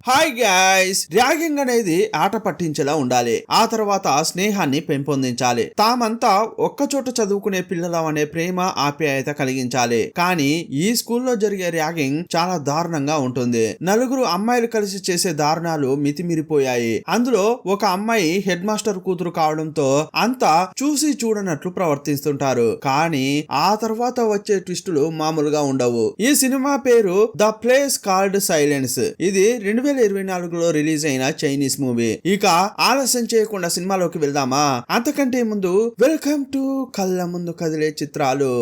Hi guys, ragging అనేది ఆట పట్టించేలా ఉండాలి. ఆ తర్వాత స్నేహాన్ని పెంపొందించాలి. తామంతా ఒక్కచోట చదువుకునే పిల్లలం అనే ప్రేమ ఆప్యాయత కలిగించాలి. కానీ ఈ స్కూల్లో జరిగే ర్యాగింగ్ చాలా దారుణంగా ఉంటుంది. నలుగురు అమ్మాయిలు కలిసి చేసే దారుణాలు మితిమిరిపోయాయి. అందులో ఒక అమ్మాయి హెడ్ మాస్టర్ కూతురు కావడంతో అంతా చూసి చూడనట్లు ప్రవర్తిస్తుంటారు. కానీ ఆ తర్వాత వచ్చే ట్విస్టులు మామూలుగా ఉండవు. ఈ సినిమా పేరు ద ప్లేస్ కాల్డ్ సైలెన్స్. ఇది 2024లో రిలీజ్ అయిన చైనీస్ మూవీ. ఇక ఆలస్యం చేయకుండా సినిమాలోకి వెళ్దామా? అంతకంటే ముందు వెల్కమ్ టు కళ్ళ ముందు కదిలే చిత్రాలు.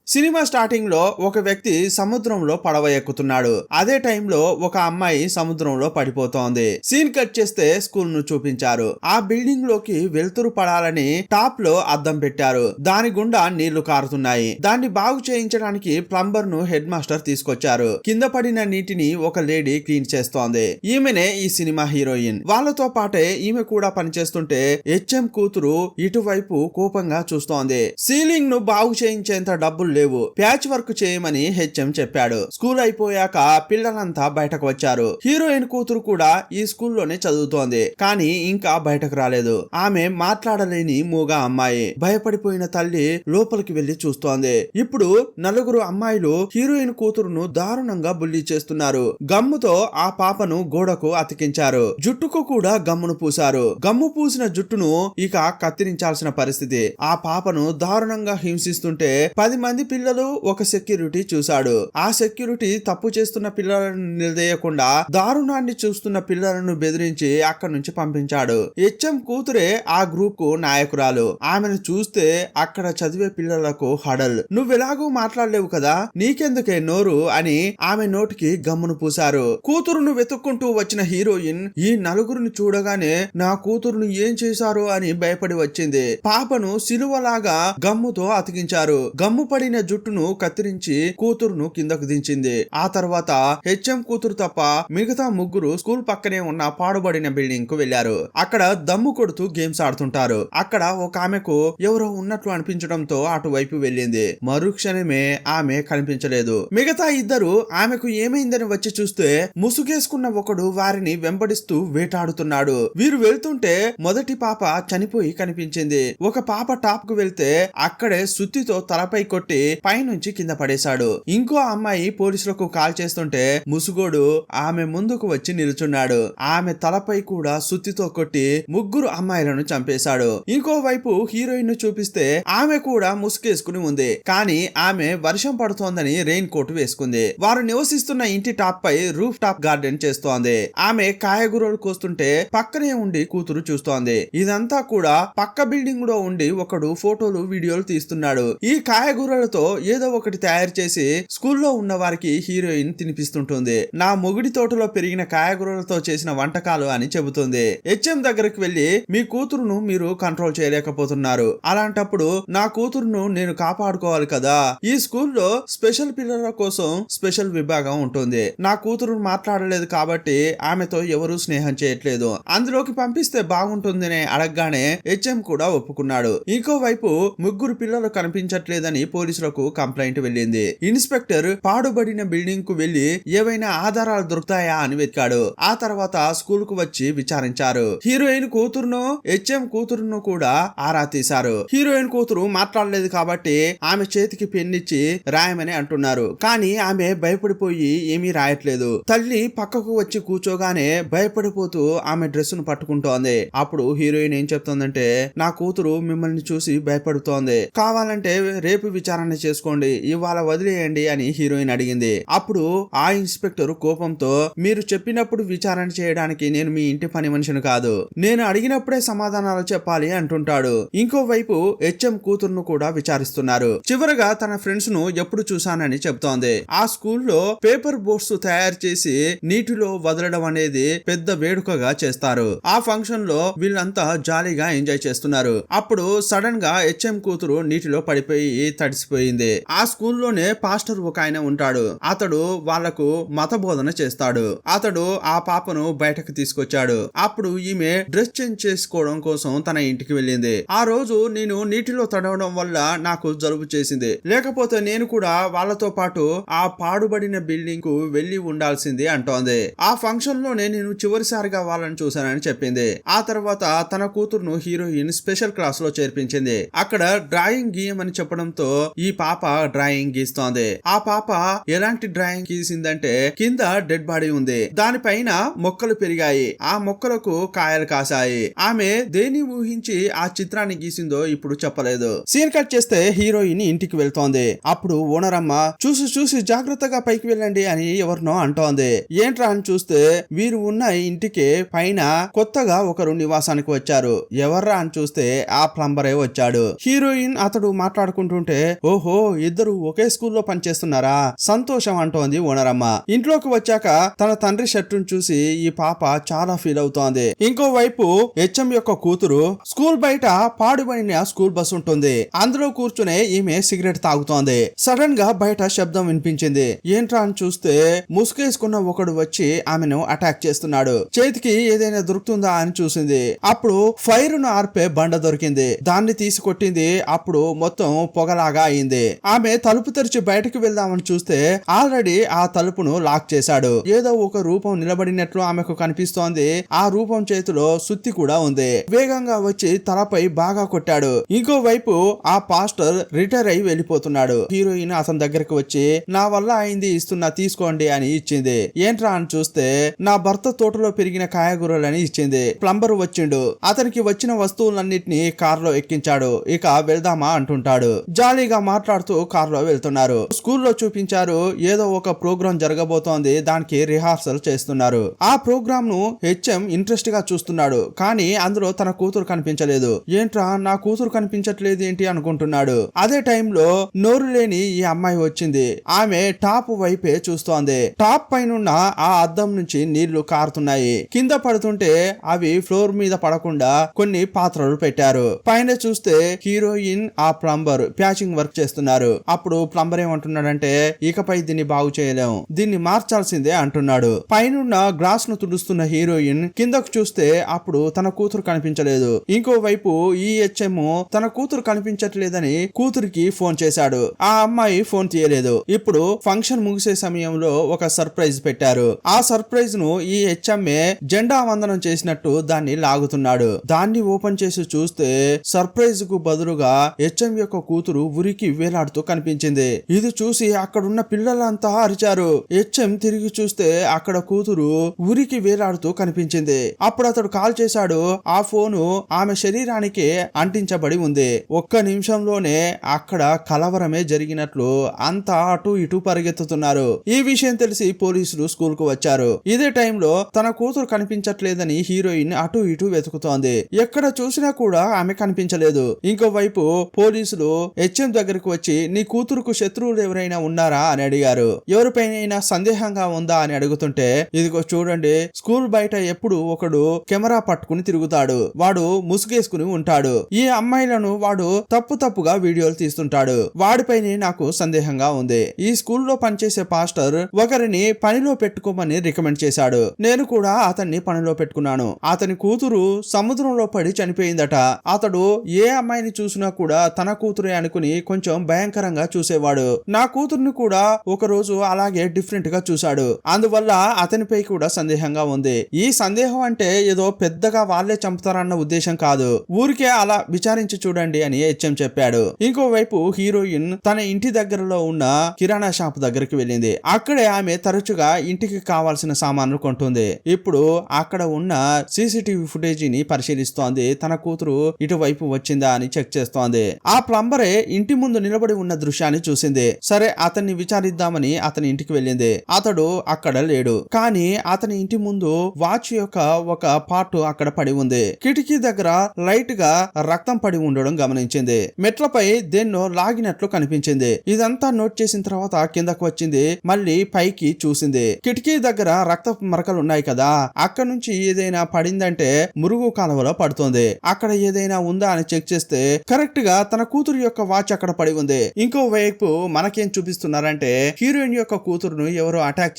సినిమా స్టార్టింగ్ లో ఒక వ్యక్తి సముద్రంలో పడవ ఎక్కుతున్నాడు. అదే టైంలో ఒక అమ్మాయి సముద్రంలో పడిపోతోంది. సీన్ కట్ చేస్తే స్కూల్ ను చూపించారు. ఆ బిల్డింగ్ లోకి వెలుతురు పడాలని టాప్ లో అద్దం పెట్టారు. దాని గుండా నీళ్లు కారుతున్నాయి. దాన్ని బాగు చేయించడానికి ప్లంబర్ ను హెడ్ మాస్టర్ తీసుకొచ్చారు. కింద పడిన నీటిని ఒక లేడీ క్లీన్ చేస్తోంది. ఈమెనే ఈ సినిమా హీరోయిన్. వాళ్ళతో పాటే ఈమె కూడా పనిచేస్తుంటే హెచ్ఎం కూతురు ఇటువైపు కోపంగా చూస్తోంది. సీలింగ్ ను బాగు చేయించేంత డబ్బులు లేవు, ప్యాచ్ వర్క్ చేయమని హెచ్ఎం చెప్పాడు. స్కూల్ అయిపోయాక పిల్లలంతా బయటకు వచ్చారు. హీరోయిన్ కూతురు కూడా ఈ స్కూల్లోనే చదువుతోంది. కానీ ఇంకా బయటకు రాలేదు. ఆమె మాట్లాడలేని మూగా అమ్మాయి. భయపడిపోయిన తల్లి లోపలికి వెళ్లి చూస్తోంది. ఇప్పుడు నలుగురు అమ్మాయిలు హీరోయిన్ కూతురును దారుణంగా బుల్లీ చేస్తున్నారు. గమ్ముతో ఆ పాపను గోడకు అతికించారు. జుట్టుకు కూడా గమ్మును పూశారు. గమ్ము పూసిన జుట్టును ఇక కత్తిరించాల్సిన పరిస్థితి. ఆ పాపను దారుణంగా హింసిస్తుంటే 10 మంది పిల్లలు ఒక సెక్యూరిటీ చూశాడు. ఆ సెక్యూరిటీ తప్పు చేస్తున్న పిల్లలను నిలదీయకుండా దారుణాన్ని చూస్తున్న పిల్లలను బెదిరించి అక్కడి నుంచి పంపించాడు. హెచ్ఎం కూతురే ఆ గ్రూప్ కు నాయకురాలు. ఆమెను చూస్తే అక్కడ చదివే పిల్లలకు హడల్. నువ్వెలాగూ మాట్లాడలేవు కదా, నీకెందుకే నోరు అని ఆమె నోటికి గమ్మును పూశారు. కూతురును వెతుక్కుంటూ వచ్చిన హీరోయిన్ ఈ నలుగురిని చూడగానే నా కూతురును ఏం చేశారు అని భయపడి వచ్చింది. పాపను సిలువలాగా గమ్ముతో అతికించారు. గమ్ము పడిన జుట్టును కత్తిరించి కూతురును కిందకు దించింది. ఆ తర్వాత హెచ్ఎం కూతురు తప్ప మిగతా ముగ్గురు స్కూల్ పక్కనే ఉన్న పాడుబడిన బిల్డింగ్ కు వెళ్లారు. అక్కడ దమ్ము కొడుతూ గేమ్స్ ఆడుతుంటారు. అక్కడ ఒక ఆమెకు ఎవరో ఉన్నట్లు అనిపించడంతో అటువైపు వెళ్ళింది. మరుక్షణమే ఆమె కనిపించలేదు. మిగతా ఇద్దరు ఆమెకు ఏమైందని వచ్చి చూస్తే ముసుగేసుకున్న ఒకడు వారిని వెంబడిస్తూ వేటాడుతున్నాడు. వీరు వెళ్తుంటే మొదటి పాప చనిపోయి కనిపించింది. ఒక పాప టాప్ కు వెళ్తే అక్కడే సుత్తితో తలపై కొట్టి పైనుంచి కింద పడేశాడు. ఇంకో అమ్మాయి పోలీసులకు కాల్ చేస్తుంటే ముసుగోడు ఆమె ముందుకు వచ్చి నిల్చున్నాడు. ఆమె తలపై కూడా సుత్తితో కొట్టి ముగ్గురు అమ్మాయిలను చంపేశాడు. ఇంకో వైపు హీరోయిన్ ను చూపిస్తే ఆమె కూడా ముసుగేసుకుని ఉంది. కానీ ఆమె వర్షం పడుతోందని రెయిన్ కోట్ వేసుకుంది. వారు నివసిస్తున్న ఇంటి టాప్ పై రూఫ్ టాప్ గార్డెన్ చేస్తోంది. ఆమె కాయగూరలు కోస్తుంటే పక్కనే ఉండి కూతురు చూస్తోంది. ఇదంతా కూడా పక్క బిల్డింగ్ లో ఉండి ఒకడు ఫోటోలు వీడియోలు తీస్తున్నాడు. ఈ కాయగూరలతో ఏదో ఒకటి తయారు చేసి స్కూల్లో ఉన్న వారికి హీరోయిన్ తినిపిస్తుంటుంది. నా మొగుడి తోటలో పెరిగిన కాయగూరలతో చేసిన వంటకాలు అని చెబుతుంది. హెచ్ఎం దగ్గరికి వెళ్లి మీ కూతురును మీరు కంట్రోల్ చేయలేకపోతున్నారు. అలాంటప్పుడు నా కూతురును నేను కాపాడుకోవాలి కదా. ఈ స్కూల్లో స్పెషల్ పిల్లల కోసం స్పెషల్ విభాగం ఉంటుంది. నా కూతురు మాట్లాడలేదు కాబట్టి ఆమెతో ఎవరూ స్నేహం చేయట్లేదు. అందులోకి పంపిస్తే బాగుంటుందని అడగగానే హెచ్ఎం కూడా ఒప్పుకున్నాడు. ఇంకోవైపు ముగ్గురు పిల్లలు కనిపించట్లేదని పోలీసులకు కంప్లైంట్ వెళ్ళింది. ఇన్స్పెక్టర్ పాడుబడిన బిల్డింగ్ కు వెళ్లి ఏవైనా ఆధారాలు దొరుకుతాయా అని వెతికాడు. ఆ తర్వాత స్కూల్ కు వచ్చి విచారించారు. హీరోయిన్ కూతురును హెచ్ఎం కూతురును కూడా ఆరా తీశారు. హీరోయిన్ కూతురు మాట్లాడలేదు కాబట్టి ఆమె చేతికి పెన్నిచ్చి రాయమని అంటున్నారు. కానీ ఆమె భయపడిపోయి ఏమీ రాయట్లేదు. తల్లి పక్కకు వచ్చి కూర్చోగానే భయపడిపోతూ ఆమె డ్రెస్ ను పట్టుకుంటోంది. అప్పుడు హీరోయిన్ ఏం చెప్తోందంటే నా కూతురు మిమ్మల్ని చూసి భయపడుతోంది, కావాలంటే రేపు విచారణ చేసుకోండి, ఇవాళ వదిలేయండి అని హీరోయిన్ అడిగింది. అప్పుడు ఆ ఇన్స్పెక్టర్ కోపంతో మీరు చెప్పినప్పుడు విచారణ చేయడానికి నేను మీ ఇంటి పని మనిషిని కాదు, నేను అడిగినప్పుడే సమాధానాలు చెప్పాలి అంటుంటాడు. ఇంకోవైపు హెచ్ఎం కూతురును కూడా విచారిస్తున్నారు. చివరగా తన ఫ్రెండ్స్ ను ఎప్పుడు చూశానని చెప్తోంది. ఆ స్కూల్లో పేపర్ బోట్స్ తయారు చేసి నీటిలో వదలడం అనేది పెద్ద వేడుకగా చేస్తారు. ఆ ఫంక్షన్ లో వీళ్ళంతా జాలీగా ఎంజాయ్ చేస్తున్నారు. అప్పుడు సడన్ గా హెచ్ఎం కూతురు నీటిలో పడిపోయి తడిసిపోయి అయిపోయింది. ఆ స్కూల్లోనే పాస్టర్ ఒక ఆయన ఉంటాడు. అతడు వాళ్లకు మత బోధన చేస్తాడు. అతడు ఆ పాపను బయటకు తీసుకొచ్చాడు. అప్పుడు ఈమె డ్రెస్ చేంజ్ చేసుకోవడం కోసం తన ఇంటికి వెళ్ళింది. ఆ రోజు నేను నీటిలో తడవడం వల్ల నాకు జలుబు చేసింది, లేకపోతే నేను కూడా వాళ్ళతో పాటు ఆ పాడుబడిన బిల్డింగ్ కు వెళ్లి ఉండాల్సింది అంటోంది. ఆ ఫంక్షన్ లోనే నేను చివరిసారిగా వాళ్ళని చూశానని చెప్పింది. ఆ తర్వాత తన కూతురును హీరోయిన్ స్పెషల్ క్లాస్ లో చేర్పించింది. అక్కడ డ్రాయింగ్ గీయమని చెప్పడంతో ఈ పాప డ్రాయింగ్ గీస్తోంది. ఆ పాప ఎలాంటి డ్రాయింగ్ గీసిందంటే కింద డెడ్ బాడీ ఉంది, దానిపైన మొక్కలు పెరిగాయి, ఆ మొక్కలకు కాయలు కాసాయి. ఆమె దేని ఊహించి ఆ చిత్రాన్ని గీసిందో ఇప్పుడు చెప్పలేదు. సీన్ కట్ చేస్తే హీరోయిన్ ఇంటికి వెళ్తోంది. అప్పుడు ఓనర్ అమ్మ చూసి చూసి జాగ్రత్తగా పైకి వెళ్ళండి అని ఎవరినో అంటోంది. ఏంట్రా అని చూస్తే వీరు ఉన్న ఇంటికి పైన కొత్తగా ఒకరు నివాసానికి వచ్చారు. ఎవర్రా అని చూస్తే ఆ ప్లంబరే వచ్చాడు. హీరోయిన్ అతడు మాట్లాడుకుంటుంటే ఓహో ఇద్దరు ఒకే స్కూల్లో పనిచేస్తున్నారా, సంతోషం అంటోంది ఓనర్ అమ్మ. ఇంట్లోకి వచ్చాక తన తండ్రి షర్టును చూసి ఈ పాప చాలా ఫీల్ అవుతోంది. ఇంకోవైపు హెచ్ఎం యొక్క కూతురు స్కూల్ బయట పాడుబడిన స్కూల్ బస్ ఉంటుంది. అందులో కూర్చునే ఈమె సిగరెట్ తాగుతోంది. సడన్ గా బయట శబ్దం వినిపించింది. ఏంట్రా అని చూస్తే ముసుగేసుకున్న ఒకడు వచ్చి ఆమెను అటాక్ చేస్తున్నాడు. చేతికి ఏదైనా దొరుకుతుందా అని చూసింది. అప్పుడు ఫైర్ ను ఆర్పే బండ దొరికింది. దాన్ని తీసి కొట్టింది. అప్పుడు మొత్తం పొగలాగా అయింది. ఆమె తలుపు తెరిచి బయటకు వెళ్దామని చూస్తే ఆల్రెడీ ఆ తలుపును లాక్ చేశాడు. ఏదో ఒక రూపం నిలబడినట్లు ఆమెకు కనిపిస్తోంది. ఆ రూపం చేతిలో సుత్తి కూడా ఉంది. వేగంగా వచ్చి తలపై బాగా కొట్టాడు. ఇంకోవైపు ఆ పాస్టర్ రిటైర్ అయి వెళ్ళిపోతున్నాడు. హీరోయిన్ అతని దగ్గరకు వచ్చి నా వల్ల అయింది ఇస్తున్నా తీసుకోండి అని ఇచ్చింది. ఏంట్రా అని చూస్తే నా భర్త తోటలో పెరిగిన కాయగూరలని ఇచ్చింది. ప్లంబర్ వచ్చిండు. అతనికి వచ్చిన వస్తువులన్నిటిని కారులో ఎక్కించాడు. ఇక వెళ్దామా అంటుంటాడు. జాలీగా మాట్లాడుతూ కారులో వెళ్తున్నారు. స్కూల్లో చూపించారు ఏదో ఒక ప్రోగ్రాం జరగబోతోంది, దానికి రిహార్సల్ చేస్తున్నారు. ఆ ప్రోగ్రామ్ ను హెచ్ఎం ఇంట్రెస్ట్ గా చూస్తున్నాడు. కానీ అందులో తన కూతురు కనిపించలేదు. ఏంట్రా నా కూతురు కనిపించట్లేదు ఏంటి అనుకుంటున్నాడు. అదే టైంలో నోరు లేని ఈ అమ్మాయి వచ్చింది. ఆమె టాప్ వైపే చూస్తోంది. టాప్ పైనున్న ఆ అద్దం నుంచి నీళ్లు కారుతున్నాయి. కింద పడుతుంటే అవి ఫ్లోర్ మీద పడకుండా కొన్ని పాత్రలు పెట్టారు. పైన చూస్తే హీరోయిన్ ఆ ప్లంబర్ ప్యాచింగ్ వర్క్ చేస్తున్నారు. అప్పుడు ప్లంబర్ ఏమంటున్నాడంటే ఇకపై దీన్ని బాగు చేయలేం, దీన్ని మార్చాల్సిందే అంటున్నాడు. పైనున్న గ్లాస్ ను తుడుస్తున్న హీరోయిన్ కిందకు చూస్తే అప్పుడు తన కూతురు కనిపించలేదు. ఇంకోవైపు ఈ హెచ్ఎం తన కూతురు కనిపించట్లేదని కూతురికి ఫోన్ చేశాడు. ఆ అమ్మాయి ఫోన్ తీయలేదు. ఇప్పుడు ఫంక్షన్ ముగిసే సమయంలో ఒక సర్ప్రైజ్ పెట్టారు. ఆ సర్ప్రైజ్ ను ఈ హెచ్ఎంఏ జెండా వందనం చేసినట్టు దాన్ని లాగుతున్నాడు. దాన్ని ఓపెన్ చేసి చూస్తే సర్ప్రైజ్ కు బదులుగా హెచ్ఎం యొక్క కూతురు ఉరికి వేలాడుతూ కనిపించింది. ఇది చూసి అక్కడున్న పిల్లలంతా అరిచారు. హెచ్ఎం తిరిగి చూస్తే అక్కడ కూతురు ఉరికి వేలాడుతూ కనిపించింది. అప్పుడు అతడు కాల్ చేశాడు. ఆ ఫోను ఆమె శరీరానికి అంటించబడి ఉంది. ఒక్క నిమిషంలోనే అక్కడ కలవరమే జరిగినట్లు అంతా అటు ఇటు పరిగెత్తుతున్నారు. ఈ విషయం తెలిసి పోలీసులు స్కూల్ కు వచ్చారు. ఇదే టైంలో తన కూతురు కనిపించట్లేదని హీరోయిన్ అటు ఇటు వెతుకుతోంది. ఎక్కడ చూసినా కూడా ఆమె కనిపించలేదు. ఇంకోవైపు పోలీసులు హెచ్ఎం దగ్గరకు వచ్చి నీ కూతురుకు శత్రువులు ఎవరైనా ఉన్నారా అని అడిగారు. ఎవరిపైన సందేహంగా ఉందా అని అడుగుతుంటే ఇదిగో చూడండి స్కూల్ బయట ఎప్పుడు ఒకడు కెమెరా పట్టుకుని తిరుగుతాడు, వాడు ముసుగేసుకుని ఉంటాడు. ఈ అమ్మాయిలను వాడు తప్పుగా వీడియోలు తీస్తుంటాడు, వాడిపైనే నాకు సందేహంగా ఉంది. ఈ స్కూల్లో పనిచేసే పాస్టర్ ఒకరిని పనిలో పెట్టుకోమని రికమెండ్ చేశాడు. నేను కూడా అతన్ని పనిలో పెట్టుకున్నాను. అతని కూతురు సముద్రంలో పడి చనిపోయిందట. అతడు ఏ అమ్మాయిని చూసినా కూడా తన కూతురే అనుకుని కొంచెం భయంకరంగా చూసేవాడు. నా కూతుర్ని కూడా ఒక రోజు అలాగే డిఫరెంట్ గా చూశాడు. అందువల్ల అతనిపై కూడా సందేహంగా ఉంది. ఈ సందేహం అంటే ఏదో పెద్దగా వాళ్ళే చంపుతారన్న ఉద్దేశం కాదు, ఊరికే అలా విచారించి చూడండి అని హెచ్ఎం చెప్పాడు. ఇంకోవైపు హీరోయిన్ తన ఇంటి దగ్గరలో ఉన్న కిరాణా షాప్ దగ్గరికి వెళ్ళింది. అక్కడే ఆమె తరచుగా ఇంటికి కావాల్సిన సామాన్లు కొంటుంది. ఇప్పుడు అక్కడ ఉన్న సీసీటీవీ ఫుటేజీ ని పరిశీలిస్తోంది. తన కూతురు ఇటువైపు వచ్చిందా అని చెక్ చేస్తోంది. ఆ ప్లంబరే ఇంటి ముందు నిలబడి ఉన్న దృశ్యాన్ని చూసింది. సరే అతన్ని విచారిద్దామని అతని ఇంటికి వెళ్ళింది. అతడు అక్కడ లేడు. కానీ అతని ఇంటి ముందు వాచ్ యొక్క ఒక పార్ట్ అక్కడ పడి ఉంది. కిటికీ దగ్గర లైట్ గా రక్తం పడి ఉండడం గమనించింది. మెట్లపై దేన్నో లాగినట్లు కనిపించింది. ఇదంతా నోట్ చేసిన తర్వాత కిందకు వచ్చింది. మళ్ళీ పైకి చూసింది. కిటికీ దగ్గర రక్త మరకలు ఉన్నాయి కదా, అక్కడ నుంచి ఏదైనా పడిందంటే మురుగు కాలువలో పడుతుంది. అక్కడ ఏదైనా ఉందా అని చెక్ చేస్తే కరెక్ట్ గా తన కూతురు యొక్క వాచ్ అక్కడ పడి ఉంది. ఇంకోవైపు మనకేం చూపిస్తున్నారంటే హీరోయిన్ యొక్క కూతురును ఎవరో అటాక్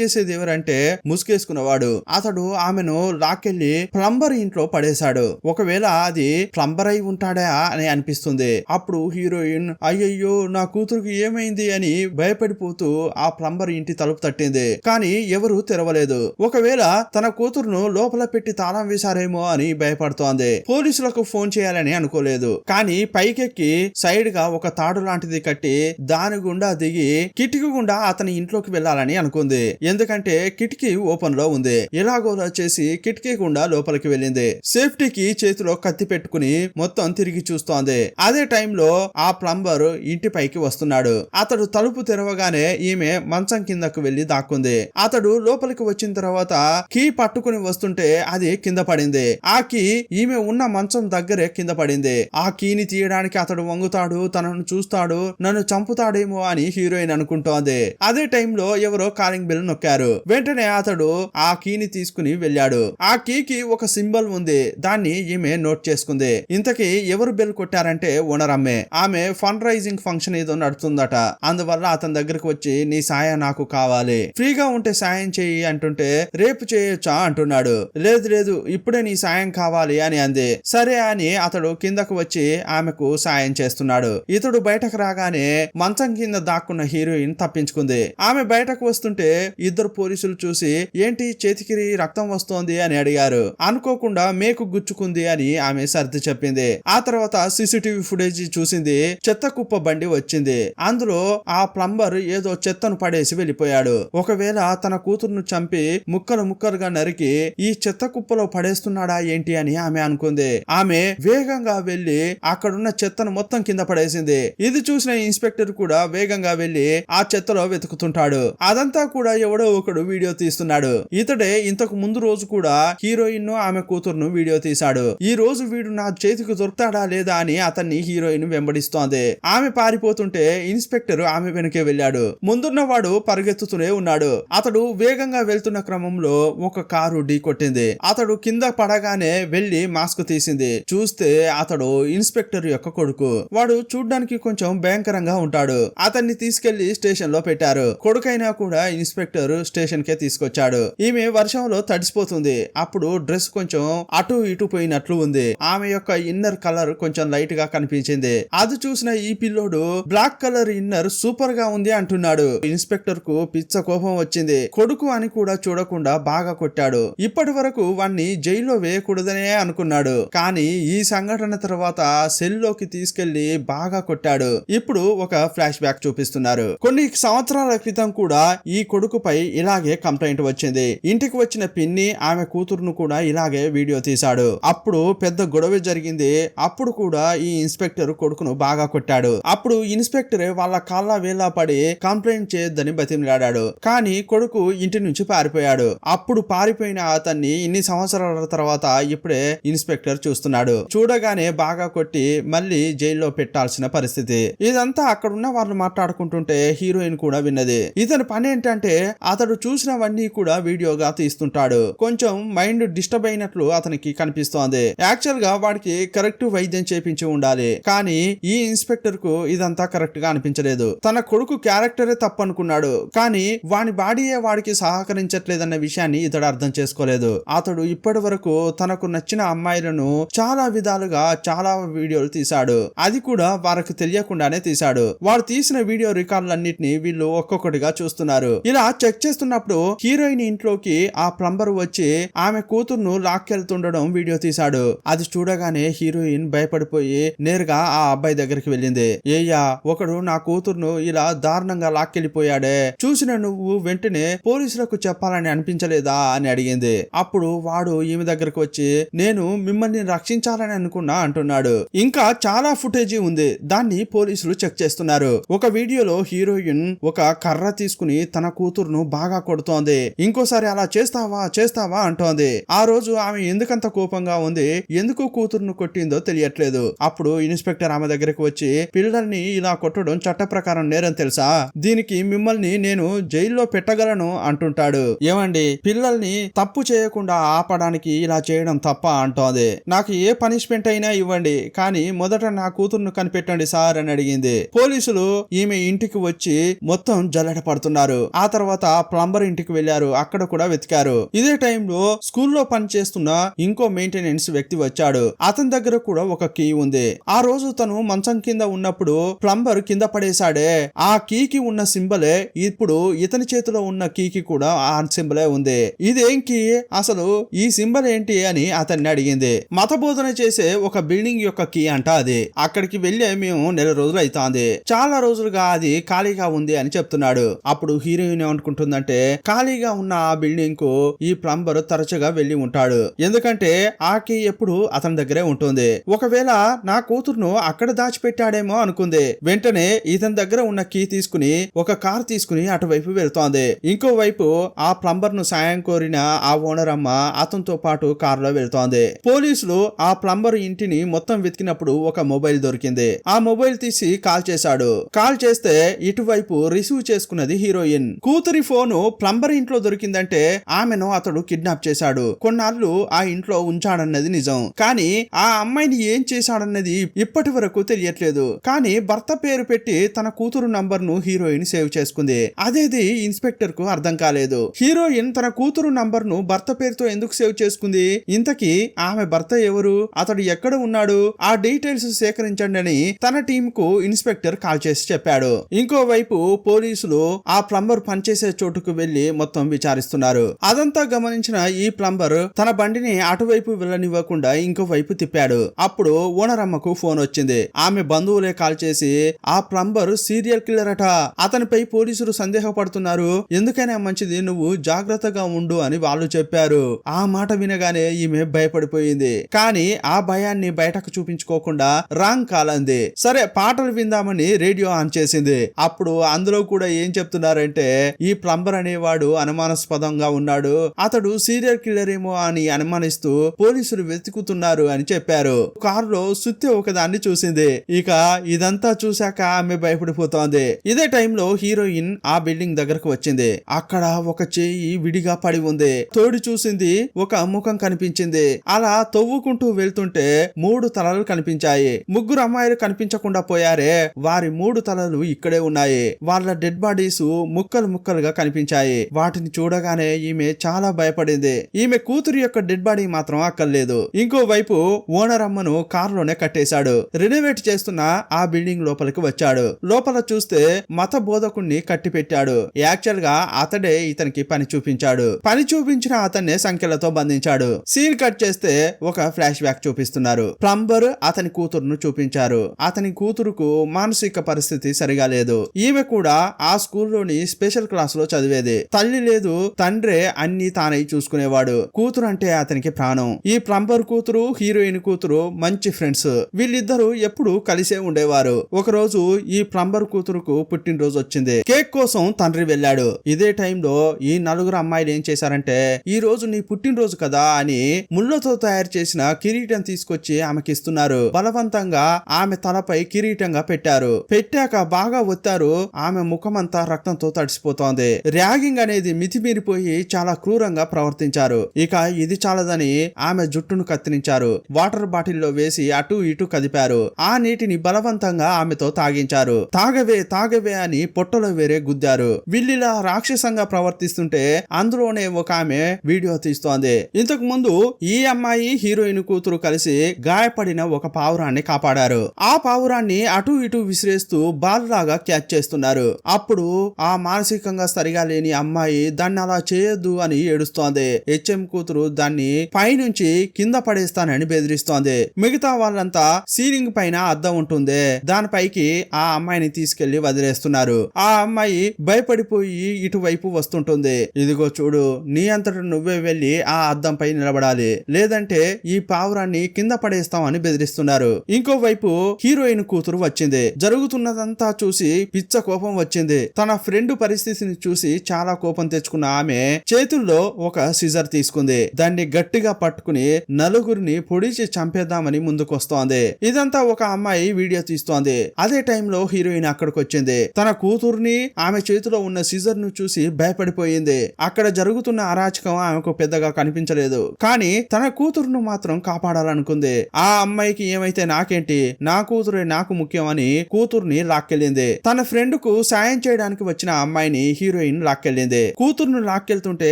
చేసేది ఎవరంటే ముసుగేసుకున్నవాడు. అతడు ఆమెను లాక్కెళ్లి ప్లంబర్ ఇంట్లో పడేశాడు. ఒకవేళ అది ప్లంబర్ అయి ఉంటాడా అని అనిపిస్తుంది. అప్పుడు హీరోయిన్ అయ్యయ్యో నా కూతురుకి ఏమైంది అని భయపడిపోతూ ఆ ప్లంబర్ ఇంటి తలుపు తట్టింది. కానీ ఎవరు తెరవలేదు. ఒకవేళ తన కూతురును లోపల పెట్టి తాళం వేశారేమో అని భయపడుతోంది. పోలీసులకు ఫోన్ చేయాలని అనుకోలేదు. కానీ పైకెక్కి సైడ్ గా ఒక తాడు లాంటిది కట్టి దాని గుండా దిగి కిటికీ గుండా అతని ఇంట్లోకి వెళ్లాలని అనుకుంది. ఎందుకంటే కిటికీ ఓపెన్ లో ఉంది. ఎలాగోలా చేసి కిటికీ గుండా లోపలికి వెళ్ళింది. సేఫ్టీకి చేతిలో కత్తి పెట్టుకుని మొత్తం తిరిగి చూస్తోంది. అదే టైంలో ఆ ప్లంబర్ ఇంటి పైకి వస్తున్నాడు. అతడు తలుపు తెరవగానే ఈమె మంచం కిందకు వెళ్లి దాక్కుంది. అతడు లోపలికి వచ్చిన తర్వాత కీ పట్టుకుని వస్తుంటే అది కింద పడింది. ఆ కీ ఈమె ఉన్న మంచం దగ్గరే కింద పడింది. ఆ కీని తీయడానికి అతడు వంగుతాడు, తనను చూస్తాడు, నన్ను చంపుతాడేమో అని హీరోయిన్ అనుకుంటోంది. అదే టైంలో ఎవరో కాలింగ్ బెల్ నొక్కారు. వెంటనే అతడు ఆ కీని తీసుకుని వెళ్ళాడు. ఆ కీకి ఒక సింబల్ ఉంది. దాన్ని ఈమె నోట్ చేసుకుంది. ఇంతకీ ఎవరు బెల్ కొట్టారంటే ఓనర్ అమ్మే. ఆమె ఫండ్ రైజింగ్ ఫంక్షన్ ఏదో నడుతుందట. అందువల్ల అతని దగ్గరకు వచ్చి నీ సాయం నాకు కావాలి, ఫ్రీగా ఉంటే సాయం చేయి అంటుంటే రేపు చేయొచ్చా అంటున్నాడు. లేదు ఇప్పుడే నీ సాయం కావాలి అని అంది. సరే అని అతడు కిందకు వచ్చి ఆమెకు సాయం చేస్తున్నాడు. ఇతడు బయటకు రాగానే మంచం కింద దాక్కున్న హీరోయిన్ తప్పించుకుంది. ఆమె బయటకు వస్తుంటే ఇద్దరు పోలీసులు చూసి ఏంటి చేతికి రక్తం వస్తోంది అని అడిగారు. అనుకోకుండా మేకు గుచ్చుకుంది అని ఆమె సర్ది చెప్పింది. ఆ తర్వాత సీసీటీవీ ఫుటేజ్ చూసింది. చెత్త కుప్ప బండి వచ్చింది. అందులో ఆ ప్లంబర్ ఏదో చెత్తను పడేసి వెళ్ళిపోయాడు. ఒకవేళ తన కూతురును చంపి ముక్కలుగా నరికి ఈ చెత్త కుప్పలో పడేస్తున్నాడా ఏంటి అని ఆమె అనుకుంది. ఆమె వేగంగా వెళ్లి అక్కడున్న చెత్తను మొత్తం కింద పడేసింది. ఇది చూసిన ఇన్స్పెక్టర్ కూడా వేగంగా వెళ్లి ఆ చెత్తలో వెతుకుతుంటాడు. అదంతా కూడా ఎవడో ఒకడు వీడియో తీస్తున్నాడు. ఇతడే ఇంతకు ముందు రోజు కూడా హీరోయిన్ ఆమె కూతురును వీడియో తీశాడు. ఈ రోజు వీడు నా చేతికి దొరుకుతాడా లేదా అని అతన్ని హీరోయిన్ వెంబడిస్తోంది. ఆమె పారిపోతుంటే ఇన్స్పెక్టర్ ఆమె వెనకే వెళ్ళాడు. ముందున్న వాడు పరిగెత్తుతూనే ఉన్నాడు. అతడు వేగంగా వెళ్తున్న క్రమంలో ఒక కారు ఢీ కొట్టింది. అతడు కింద పడగానే వెళ్లి మాస్క్ తీసింది. చూస్తే అతడు ఇన్స్పెక్టర్ యొక్క కొడుకు. వాడు చూడ్డానికి కొంచెం భయంకరంగా ఉంటాడు. అతన్ని తీసుకెళ్లి స్టేషన్ లో పెట్టారు. కొడుకైనా కూడా ఇన్స్పెక్టర్ స్టేషన్ కే తీసుకొచ్చాడు. ఈమె వర్షంలో తడిసిపోతుంది. అప్పుడు డ్రెస్ కొంచెం అటు ఇటు పోయినట్లు ఉంది. ఆమె యొక్క ఇన్నర్ కలర్ కొంచెం లైట్ గా కనిపించింది. అది చూసిన ఈ పిల్లోడు బ్లాక్ కలర్ ఇన్నర్ సూపర్ గా ఉంది అంటున్నాడు. ఇన్స్పెక్టర్ కు పిచ్చ కోపం వచ్చింది. కొడుకు అని కూడా చూడకుండా బాగా కొట్టాడు. ఇప్పటి వరకు వాణ్ణి జైల్లో వేయకూడదనే అనుకున్నాడు. కానీ ఈ సంఘటన తర్వాత సెల్లోకి తీసుకెళ్లి బాగా కొట్టాడు. ఇప్పుడు ఒక ఫ్లాష్ బ్యాక్ చూపిస్తున్నారు. కొన్ని సంవత్సరాల క్రితం కూడా ఈ కొడుకుపై ఇలాగే కంప్లైంట్ వచ్చింది. ఇంటికి వచ్చిన పిన్ని ఆమె కూతురును కూడా ఇలాగే వీడియో తీశాడు. అప్పుడు పెద్ద గొడవ జరిగింది. అప్పుడు కూడా ఈ ఇన్స్పెక్టర్ కొడుకును బాగా కొట్టాడు. అప్పుడు ఇన్స్పెక్టరే వాళ్ళ కాళ్ళ వేళ పడి కంప్లైంట్ చేయొద్దని బతిమిలాడాడు. కానీ కొడుకు ఇంటి నుంచి పారిపోయాడు. అప్పుడు పారిపోయిన అతన్ని ఇన్ని సంవత్సరాల తర్వాత ఇప్పుడే ఇన్స్పెక్టర్ చూస్తున్నాడు. చూడగానే బాగా కొట్టి మళ్ళీ జైల్లో పెట్టాల్సిన పరిస్థితి. ఇదంతా అక్కడున్న వాళ్ళు మాట్లాడుకుంటుంటే హీరోయిన్ కూడా విన్నది. ఇతని పని ఏంటంటే అతడు చూసినవన్నీ కూడా వీడియోగా తీస్తుంటాడు. కొంచెం మైండ్ డిస్టర్బ్ అయినట్లు అతనికి కనిపిస్తోంది. యాక్చువల్ గా వాడికి కరెక్ట్ వైద్యం చేపించి ఉండాలి. కానీ ఈ ఇన్స్పెక్టర్ కు ఇదంతా కరెక్ట్ గా అనిపించలేదు. తన కొడుకు క్యారెక్టరే తప్పనుకున్నాడు. కానీ వాని బాడీయే వాడికి సహకరించట్లేదన్న విషయాన్ని ఇతడు అర్థం చేసుకోలేదు. అతడు ఇప్పటి వరకు తనకు నచ్చిన అమ్మాయిలను చాలా విధాలుగా చాలా వీడియోలు తీశాడు. అది కూడా వారికి తెలియకుండానే తీశాడు. వాడు తీసిన వీడియో రికార్డులన్నిటిని వీళ్ళు ఒక్కొక్కటిగా చూస్తున్నారు. ఇలా చెక్ చేస్తున్నప్పుడు హీరోయిన్ ఇంట్లోకి ఆ ప్లంబర్ వచ్చి ఆమె కూతుర్ను లాక్కెళ్తుండడం వీడియో తీశాడు. అది చూడగానే హీరోయిన్ భయపడిపోయి నేరుగా ఆ అబ్బాయి దగ్గరికి వెళ్ళింది. ఏయ్యా, ఒకడు నా కూతుర్ను ఇలా దారుణంగా లాక్కెళ్ళిపోయాడే, చూసిన నువ్వు వెంటనే పోలీసులకు చెప్పాలని అనిపించలేదా అని అడిగింది. అప్పుడు వాడు ఈమె దగ్గరకు వచ్చి నేను మిమ్మల్ని రక్షించాలని అనుకున్నా అంటున్నాడు. ఇంకా చాలా ఫుటేజీ ఉంది. దాన్ని పోలీసులు చెక్ చేస్తున్నారు. ఒక వీడియోలో హీరోయిన్ ఒక కర్ర తీసుకుని తన కూతురును బాగా కొడుతోంది. ఇంకోసారి అలా చేస్తావా అంటోంది. ఆ రోజు ఆమె ఎందుకంత కోపంగా ఉంది, ఎందుకు కూతురును కొట్టిందో తెలియట్లేదు. అప్పుడు ఇన్స్పెక్టర్ ఆమె దగ్గరకు వచ్చి పిల్లల్ని ఇలా కొట్టడం చట్ట ప్రకారం నేరం తెలుసా, దీనికి మిమ్మల్ని నేను జైల్లో పెట్టగలను అంటుంటాడు. ఏమండి, పిల్లల్ని తప్పు చేయకుండా ఆపడానికి ఇలా చేయడం తప్ప అంటోంది. నాకు ఏ పనిష్మెంట్ అయినా ఇవ్వండి, కానీ మొదట నా కూతురును కనిపెట్టండి సార్ అని అడిగింది. పోలీసులు ఈమె ఇంటికి వచ్చి మొత్తం జల్లెడ పడుతున్నారు. ఆ తర్వాత ప్లంబర్ ఇంటికి వెళ్లారు. అక్కడ కూడా వెతికారు. ఇదే టైంలో స్కూల్లో పనిచేస్తున్న ఇంకో మెయింటెనెన్స్ వ్యక్తి వచ్చాడు. అతని దగ్గర కూడా ఒక కీ ఉంది. ఆ రోజు తను మంచం కింద ఉన్నప్పుడు ప్లంబర్ కింద పడేశాడే, ఆ కీకి ఉన్న సింబలే ఇప్పుడు ఇతని చేతిలో ఉన్న కీకి కూడా ఆ సింబలే ఉంది. ఇదేం కీ, అసలు ఈ సింబల్ ఏంటి అని అతన్ని అడిగింది. మత బోధన చేసే ఒక బిల్డింగ్ యొక్క కీ అంట అది. అక్కడికి వెళ్లే మేము నెల రోజులు అవుతాంది. చాలా రోజులుగా అది ఖాళీగా ఉంది అని చెప్తున్నాడు. అప్పుడు హీరోయిన్ ఏమనుకుంటుందంటే, ఖాళీగా ఉన్న ఆ బిల్డింగ్ కు ఈ ప్లంబర్ తరచుగా వెళ్లి ఉంటాడు. ఎందుకంటే ఆ కీ ఎప్పుడు అతని దగ్గరే ఉంటుంది. ఒకవేళ నా కూతురును అక్కడ దాచిపెట్టాడేమో అనుకుంది. వెంటనే ఇతని దగ్గర ఉన్న కీ తీసుకుని ఒక కార్ తీసుకుని అటువైపు వెళ్తోంది. ఇంకోవైపు ఆ ప్లంబర్ ను సాయం కోరిన ఆ ఓనర్ అమ్మ అతనితో పాటు కారులో వెళ్తోంది. పోలీసులు ఆ ప్లంబర్ ఇంటిని మొత్తం వెతికినప్పుడు ఒక మొబైల్ దొరికింది. ఆ మొబైల్ తీసి కాల్ చేశాడు. కాల్ చేస్తే ఇటువైపు రిసీవ్ చేసుకున్నది హీరోయిన్. కూతురి ఫోను ప్లంబర్ ఇంట్లో దొరికిందంటే ఆమెను అతడు కిడ్నాప్ చేశాడు. కొన్నాళ్ళు ఆ ఇంట్లో ఉంచాడన్నది నిజం. కానీ ఆ అమ్మాయిని ఏం చేశాడన్నది ఇప్పటి వరకు తెలియట్లేదు. కానీ భర్త పేరు పెట్టి తన కూతురు నంబర్ ను హీరోయిన్ సేవ్ చేసుకుంది. అదేది ఇన్స్పెక్టర్ కు అర్థం కాలేదు. హీరోయిన్ తన కూతురు నంబర్ ను భర్త పేరుతో ఎందుకు సేవ్ చేసుకుంది? ఇంతకీ ఆమె భర్త ఎవరు, అతడు ఎక్కడ ఉన్నాడు, ఆ డీటెయిల్స్ సేకరించండి అని తన టీం కు ఇన్స్పెక్టర్ కాల్ చేసి చెప్పాడు. ఇంకోవైపు పోలీసులు ఆ ప్లంబర్ పనిచేసే చోటుకు వెళ్లి మొత్తం విచారిస్తున్నారు. అదంతా గమనించిన ఈ ప్లంబర్ తన బండిని అటువైపు వెళ్ళనివ్వకుండా ఇంకోవైపు తిప్పాడు. అప్పుడు ఓనర్ అమ్మకు ఫోన్ వచ్చింది. ఆమె బంధువులే కాల్ చేసి ఆ ప్లంబర్ సీరియల్ కిల్లర్ అట, అతనిపై పోలీసులు సందేహపడుతున్నారు, ఎందుకైనా మంచిది నువ్వు జాగ్రత్తగా ఉండు అని వాళ్ళు చెప్పారు. ఆ మాట వినగానే ఈమె భయపడిపోయింది. కానీ ఆ భయాన్ని బయటకు చూపించుకోకుండా రాంగ్ కాల్ అంది. సరే పాటలు విందామని రేడియో ఆన్ చేసింది. అప్పుడు అందులో కూడా ఏం చెప్తున్నారంటే, ఈ ప్లంబర్ అనేవాడు అనుమానాస్పదంగా ఉన్నాడు, అతడు సీరియల్ కిల్లర్ ఏమో అని అనుమానిస్తూ పోలీసులు వెతుకుతున్నారు అని చెప్పారు. కారులో సుత్తి ఒకదాన్ని చూసింది. ఇక ఇదంతా చూశాక ఆమె భయపడిపోతోంది. ఇదే టైంలో హీరోయిన్ ఆ బిల్డింగ్ దగ్గరకు వచ్చింది. అక్కడ ఒక చెయ్యి విడిగా పడి ఉంది. తోడి చూసింది, ఒక ముఖం కనిపించింది. అలా తవ్వుకుంటూ వెళ్తుంటే 3 తలలు కనిపించాయి. 3 అమ్మాయిలు కనిపించకుండా పోయారే, వారి 3 తలలు ఇక్కడే ఉన్నాయి. వాళ్ళ డెడ్ బాడీస్ ముక్కలు ముక్కలుగా కనిపించాయి. వాటిని చూడగానే ఈమె చాలా భయపడింది. ఈమె కూతురు యొక్క డెడ్ బాడీ మాత్రం అక్కర్లేదు. ఇంకోవైపు ఓనర్ అమ్మను కారులోనే కట్టేశాడు. రెనోవేట్ చేస్తున్న ఆ బిల్డింగ్ లోపలికి వచ్చాడు. లోపల చూస్తే మత బోధకుణ్ణి కట్టి పెట్టాడు. యాక్చువల్ గా అతడే ఇతనికి పని చూపించాడు. పని చూపించిన అతన్నే సంఖ్యలతో బంధించాడు. సీన్ కట్ చేస్తే ఒక ఫ్లాష్ బ్యాక్ చూపిస్తున్నారు. ప్లంబర్ అతని కూతురును చూపించారు. అతని కూతురుకు మానసిక పరిస్థితి సరిగా లేదు. ఈమె కూడా ఆ స్కూల్లోని స్పెషల్ క్లాస్ లో చదివేది. తల్లి లేదు, తండ్రే అన్ని తానై చూసుకునేవాడు. కూతురు అంటే అతనికి ప్రాణం. ఈ ప్లంబర్ కూతురు హీరోయిన్ కూతురు మంచి ఫ్రెండ్స్. వీళ్ళిద్దరూ ఎప్పుడు కలిసే ఉండేవారు. ఒకరోజు ఈ ప్లంబర్ కూతురుకు పుట్టినరోజు వచ్చింది. కేక్ కోసం తండ్రి వెళ్ళాడు. ఇదే టైంలో ఈ 4 అమ్మాయిలు ఏం చేశారంటే, ఈ రోజు నీ పుట్టినరోజు కదా అని ముళ్ళతో తయారు చేసిన కిరీటం తీసుకొచ్చి ఆమెకి ఇస్తున్నారు. బలవంతంగా ఆమె తలపై కిరీటంగా పెట్టారు. పెట్టాక బాగా ఒత్తారు. ఆమె ముఖమంతా రక్తంతో తడిసిపోతోంది. ర్యాగింగ్ అనేది మితిమీరిపోయి చాలా క్రూరంగా ప్రవర్తించారు. ఇక ఇది చాలదని ఆమె జుట్టును కత్తిరించారు. వాటర్ బాటిల్లో వేసి అటు ఇటు కదిపారు. ఆ నీటిని బలవంతంగా ఆమెతో తాగించారు. తాగవే తాగవే అని పొట్టలో వేరే గుద్దారు. వీళ్ళిలా రాక్షసంగా ప్రవర్తిస్తుంటే అందులోనే ఒక ఆమె వీడియో తీస్తోంది. ఇంతకు ముందు ఈ అమ్మాయి హీరోయిన్ కూతురు కలిసి గాయపడిన ఒక పావురాన్ని కాపాడారు. ఆ పావురాన్ని అటు ఇటు విసిరేస్తూ బాల్ లాగా క్యాచ్ చేస్తున్నారు. అప్పుడు ఆ మానసికంగా సరిగా లేని అమ్మాయి దాన్ని అలా చేయొద్దు అని ఏడుస్తోంది. హెచ్ఎం కూతురు దాన్ని పైనుంచి కింద పడేస్తానని బెదిరిస్తోంది. మిగతా వాళ్ళంతా సీలింగ్ పైన అద్దం ఉంటుంది, దానిపైకి ఆ అమ్మాయిని తీసుకెళ్లి వదిలేస్తున్నారు. ఆ అమ్మాయి భయపడిపోయి ఇటువైపు వస్తుంటుంది. ఇదిగో చూడు, నీ అంతట నువ్వే వెళ్లి ఆ అద్దంపై నిలబడాలి, లేదంటే ఈ పావురాన్ని కింద పడేస్తామని బెదిరిస్తున్నారు. ఇంకోవైపు హీరోయిన్ కూతురు వచ్చింది. జరుగుతున్నదంతా చూసి పిచ్చ కోపం వచ్చింది. తన ఫ్రెండ్ పరిస్థితిని చూసి చాలా కోపం తెచ్చుకున్న ఆమె చేతుల్లో ఒక సిజర్ తీసుకుంది. దాన్ని గట్టిగా పట్టుకుని 4 పొడిచి చంపేద్దామని ముందుకొస్తోంది. ఇదంతా ఒక అమ్మాయి వీడియో తీస్తోంది. అదే టైంలో హీరోయిన్ అక్కడికి వచ్చింది. తన కూతుర్ని ఆమె చేతిలో ఉన్న సిజర్ ను చూసి భయపడిపోయింది. అక్కడ జరుగుతున్న అరాచకం ఆమెకు పెద్దగా కనిపించలేదు. కానీ తన కూతురును మాత్రం కాపాడాలనుకుంది. ఆ అమ్మాయికి ఏమైతే నాకేంటి, నా కూతురే నాకు ముఖ్యం అని కూతుర్ని లాక్కెళ్ళింది. తన ఫ్రెండ్ కు సాయం చేయడానికి వచ్చిన అమ్మాయిని హీరోయిన్ లాక్కెళ్ళింది. కూతురును లాక్కెళ్తుంటే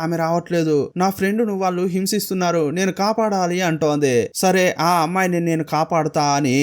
ఆమె రావట్లేదు. నా ఫ్రెండ్ ను వాళ్ళు హింసిస్తున్నారు, నేను కాపాడాలి అంటోంది. సరే ఆ అమ్మాయిని నేను కాపాడుతా అని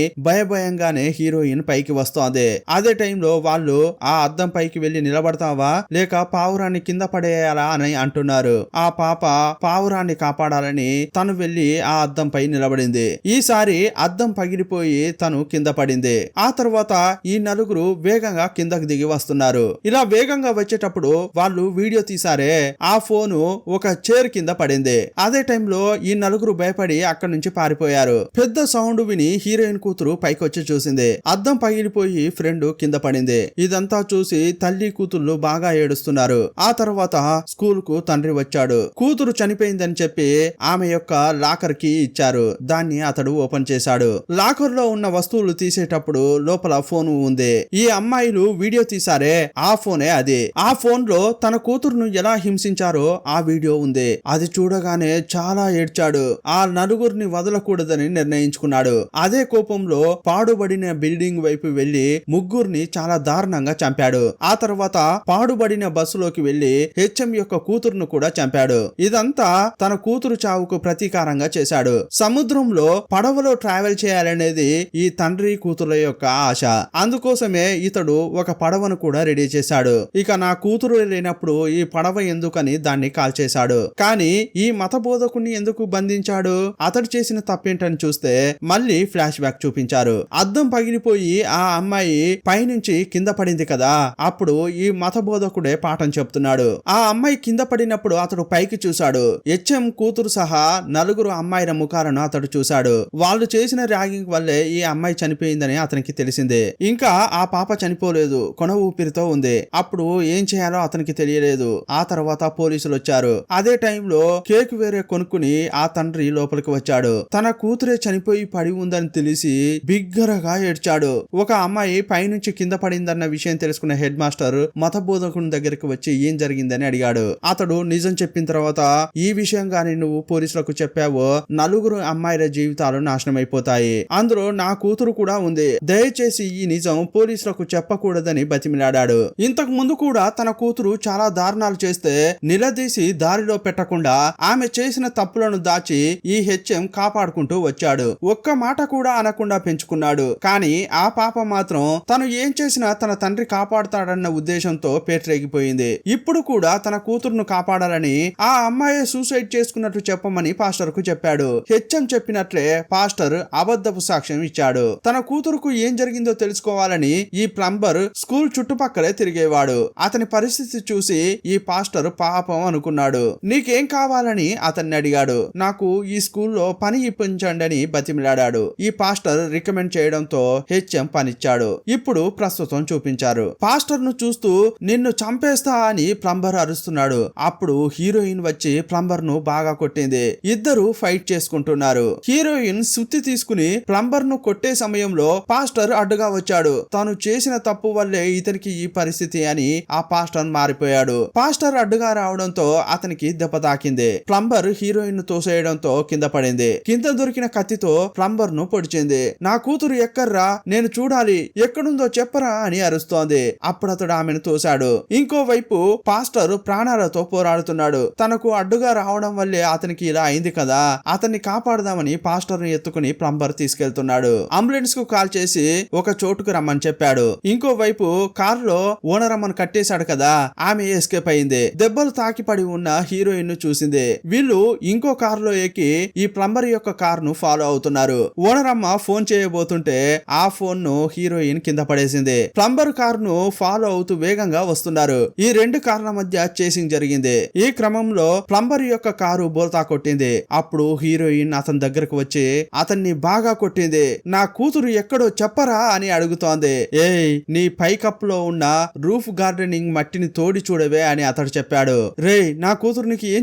భయంగానే హీరోయిన్ పైకి వస్తోంది. అదే టైంలో వాళ్ళు ఆ అద్దం పైకి వెళ్లి నిలబడతావా లేక పావురాన్ని కింద పడేయాలా అని అంటున్నారు. ఆ పాప పావురాన్ని కాపాడాలని తను వెళ్లి ఆ అద్దంపై నిలబడింది. ఈసారి అద్దం పగిలిపోయి తను కింద పడింది. ఆ తర్వాత ఈ నలుగురు వేగంగా కిందకు దిగి వస్తున్నారు. ఇలా వేగంగా వచ్చేటప్పుడు వాళ్ళు వీడియో తీసారే, ఆ ఫోను ఒక చైర్ కింద పడింది. అదే టైంలో ఈ నలుగురు భయపడి అక్కడి నుంచి పారిపోయారు. పెద్ద సౌండ్ విని హీరోయిన్ కూతురు పైకొచ్చి చూసింది. అద్దం పగిలిపోయి ఫ్రెండ్ కింద పడింది. ఇదంతా చూసి తల్లి కూతుళ్ళు బాగా ఏడుస్తున్నారు. ఆ తర్వాత స్కూల్ కు తండ్రి వచ్చాడు. కూతురు చనిపోయిందని చెప్పి ఆమె యొక్క లాకర్ కి ఇచ్చారు. దాన్ని అతడు ఓపెన్ చేశాడు. లాకర్ లో ఉన్న వస్తువులు తీసేటప్పుడు లోపల ఫోన్ ఉంది. ఈ అమ్మాయిలు వీడియో తీసారే, ఆ ఫోనే అది. ఆ ఫోన్ లో తన కూతురును ఎలా హింసించారో ఆ వీడియో ఉంది. అది చూడగానే చాలా ఏడ్చాడు. ఆ నలుగురిని వదలకూడదని నిర్ణయించుకున్నాడు. అదే కోపంలో పాడుబడిన బిల్డింగ్ వైపు వెళ్లి ముగ్గురిని చాలా దారుణంగా చంపాడు. ఆ తర్వాత పాడుబడిన బస్సులోకి వెళ్లి హెచ్ఎం యొక్క కూతురును కూడా చంపాడు. ఇదంతా తన కూతురు చావుకు ప్రతీకారంగా చేశాడు. సముద్రంలో పడవలో ట్రావెల్ చేయాలనేది ఈ తండ్రి కూతురుల యొక్క ఆశ. అందుకోసమే ఇతడు ఒక పడవను కూడా రెడీ చేశాడు. ఇక నా కూతురు లేనప్పుడు ఈ పడవ ఎందుకని దాన్ని కాల్చేశాడు. కానీ ఈ మత బోధకుని ఎందుకు బంధించాడు? అతడు చేసిన తప్పేంటని చూస్తే మళ్ళీ ఫ్లాష్ బ్యాక్ చూపించారు. అద్దం పగిలిపోయి ఆ అమ్మాయి పైనుంచి కింద పడింది కదా, అప్పుడు ఈ మత బోధకుడే పాఠం చెప్తున్నాడు. ఆ అమ్మాయి కింద పడినప్పుడు అతడు పైకి చూశాడు. హెచ్ఎం కూతురు సహా నలుగురు అమ్మాయిల ముఖాలను అతడు చూశాడు. వాళ్ళు చేసిన ర్యాగింగ్ వల్లే ఈ అమ్మాయి చనిపోయిందని అతనికి తెలిసిందే. ఇంకా ఆ పాప చనిపోలేదు, కొన ఊపిరితో ఉంది. అప్పుడు ఏం చేయాలో అతనికి తెలియలేదు. ఆ తర్వాత పోలీసులు వచ్చారు. అదే టైంలో కేక్ వేరే కొనుక్కుని ఆ తండ్రి లోపలికి వచ్చాడు. తన కూతురే చనిపోయి పడి ఉందని తెలిసి బిగ్గరగా ఏడ్చాడు. ఒక అమ్మాయి పైనుంచి కింద పడిందన్న విషయం తెలుసుకున్న హెడ్ మాస్టర్ మత బోధకుని దగ్గరికి వచ్చి ఏం జరిగిందని అడిగాడు. అతడు నిజం చెప్పిన తర్వాత, ఈ విషయం గాని నువ్వు పోలీసులకు చెప్పావో నలుగురు అమ్మాయిల జీవితాలు నాశనం అయిపోతాయి, అందులో నా కూతురు కూడా ఉంది, దయచేసి ఈ నిజం పోలీసులకు చెప్పకూడదని బతిమిలాడాడు. ఇంతకు ముందు కూడా తన కూతురు చాలా దారుణాలు చేస్తే నిలదీసి దారిలో పెట్టకుండా ఆమె చేసిన తప్పులను దాచి ఈ హెచ్ఎం కాపాడుకుంటూ వచ్చాడు. ఒక్క మాట కూడా అనకుండా పెంచుకున్నాడు. కానీ ఆ పాప మాత్రం తను ఏం చేసినా తన తండ్రి కాపాడుతాడన్న ఉద్దేశంతో పేటరేగిపోయింది. ఇప్పుడు కూడా తన కూతురును కాపాడాలని ఆ అమ్మాయి సూసైడ్ చేసుకున్నట్టు చెప్పమని పాస్టర్ కు చెప్పాడు. హెచ్ఎం చెప్పినట్లే పాస్టర్ అబద్ధపు సాక్ష్యం ఇచ్చాడు. తన కూతురుకు ఏం జరిగిందో తెలుసుకోవాలని ఈ ప్లంబర్ స్కూల్ చుట్టుపక్కలే తిరిగేవాడు. అతని పరిస్థితి చూసి ఈ పాస్టర్ పాపం అనుకున్నాడు. నీకేం కావాలని అతన్ని అడిగాడు. నాకు ఈ స్కూల్లో పని ఇప్పించండి అని బతిమిలాడాడు. ఈ పాస్టర్ రికమెండ్ చేయడంతో హెచ్ఎం పనిచ్చాడు. ఇప్పుడు ప్రస్తుతం చూపించారు. పాస్టర్ ను చూస్తూ నిన్ను చంపేస్తా అని ప్లంబర్ అరుస్తున్నాడు. అప్పుడు హీరోయిన్ వచ్చి ప్లంబర్ ను బాగా కొట్టింది. ఇద్దరు ఫైట్ చేసుకుంటున్నారు. హీరోయిన్ సుత్తి తీసుకుని ప్లంబర్ ను కొట్టే సమయంలో పాస్టర్ అడ్డుగా వచ్చాడు. తాను చేసిన తప్పు వల్లే ఇతనికి ఈ పరిస్థితి అని ఆ పాస్టర్ మారిపోయాడు. పాస్టర్ అడ్డుగా రావడంతో అతనికి దెబ్బ తాకింది. ప్లంబర్ హీరోయిన్ ను తోసేయడంతో కింద పడింది. కింద దొరికిన కత్తితో ప్లంబర్ ను పొడిచింది. నా కూతురు ఎక్కర్రా, నేను చూడాలి, ఎక్కడుందో చెప్పరా అని అరుస్తోంది. అప్పుడు అతడు ఆమెను తోశాడు. ఇంకోవైపు పాస్టర్ ప్రాణాలతో పోరాడుతున్నాడు. తనకు అడ్డుగా రావడం వల్లే అతనికి ఇలా అయింది కదా, అతన్ని కాపాడదామని పాస్టర్ ను ఎత్తుకుని ప్లంబర్ తీసుకెళ్తున్నాడు. అంబులెన్స్ కు కాల్ చేసి ఒక చోటుకు రమ్మని చెప్పాడు. ఇంకోవైపు కారులో ఓనర్ అమ్మను కట్టేశాడు కదా, ఆమె ఎస్కేప్ అయింది. దెబ్బలు తాకి పడి ఉన్న హీరోయిన్ ను చూసింది. వీళ్ళు ఇంకో కారులో ఎక్కి ఈ ప్లంబర్ యొక్క కార్ ను ఫాలో అవుతున్నారు. ఓనర్ అమ్మ ఫోన్ చేయబోతుంటే ఆ ఫోన్ ను హీరోయిన్ కింద పడేసింది. ప్లంబర్ కార్ ను ఫాలో అవుతూ వేగంగా వస్తున్నారు. ఈ రెండు కార్ల మధ్య చేసింగ్ జరిగింది. ఈ క్రమంలో ప్లంబర్ యొక్క కారు బోల్తా కొట్టింది. అప్పుడు హీరోయిన్ అతని దగ్గరకు వచ్చి అతన్ని బాగా కొట్టింది. నా కూతురు ఎక్కడో చెప్పరా అని అడుగుతోంది. ఏయ్, నీ పైకప్పులో ఉన్న రూఫ్ గార్డెనింగ్ మట్టిని తోడి చూడవే అని అతడు చెప్పాడు. రేయ్, నా కూతురు నీకు ఏం